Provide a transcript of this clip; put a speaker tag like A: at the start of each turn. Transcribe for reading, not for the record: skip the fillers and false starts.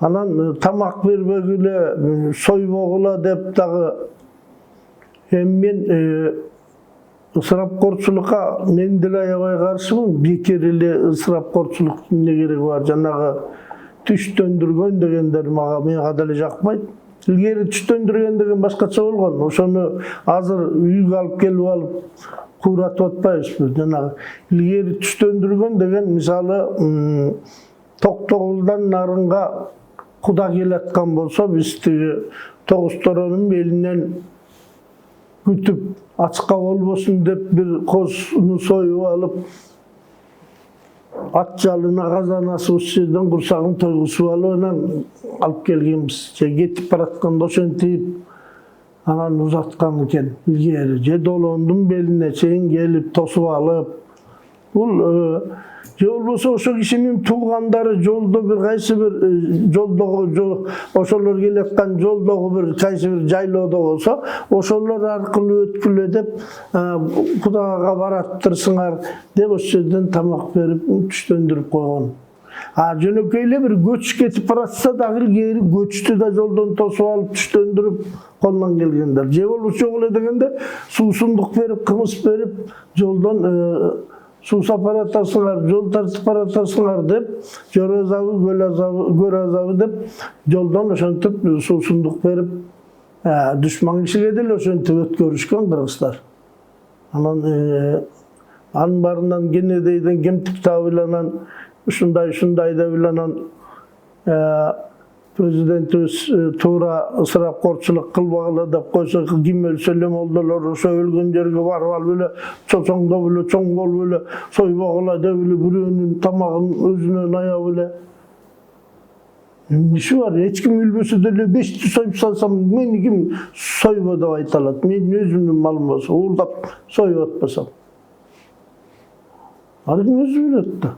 A: Anan tamak berbegile soybogula dep dagı men ısrapkorçulukka men деле аябай каршымын. Бекер эле ысрапкорчулук эмне кереги бар? Жанагы түштөндүргөн дегендер мага деле жакпайт. Илгери түштөндүргөн деген башкача болгон. Ошону азыр үйгө алып келип алып кууратып атпайбызбы? Жанагы илгери түштөндүргөн деген мисалы Токтогулдан нарынга Куда келаткан болсо биз тиги Тогусторонун белинен күтүп ачка болбосун деп бир козуну союп алып ат жалына казанасы жерден курсагын тойгусуп алып анан алып келгенбиз. Же кетип баратканда ошентип анан узаткан экен илгери. Же долондун белине чейин келип тосуп алып. Бул же болбосо ошо кишинин туугандары жолдо бир кайсы бир жолдогу ошолор келаткан жолдогу бир кайсы бир жайлоодо болсо ошолор аркылуу өткүлө деп Кудага бараттырсыңар деп ошол жерден тамак берип түштөндүрүп койгон. Жөнөкөй эле бир көч кетип баратса дагы илгери көчтү да жолдон тосуп алып түштөндүрүп колдон келгендер. Же болбосо эле дегенде суусундук берип, кымыз берип жолдон суу сапар атасыңар, жол тартып баратасыңар деп, жол азабы, көл азабы деп, жолдон ошентип суусундук берип, душман кишиге деле ошентип өткөрүшкөн кыргыздар. Анан анын барынан Кенедейден кемтик таап анан ушундай деп анан президентибиз туура ысрапкорчулук кылбагыла деп койсо, ким өлсө эле молдолор ошо өлгөн жерге барып алып эле чоңдоп эле, чоң болуп эле сойбогула деп эле бирөөнүн тамагын өзүнөн аяп эле. Иши бар, эч ким өлбөсө деле 5 союп салсам, мени ким сойбо деп айта алат? Мен өзүмдүн малым болсо, уурдап союп атпасам. Аны ким өзү билет да.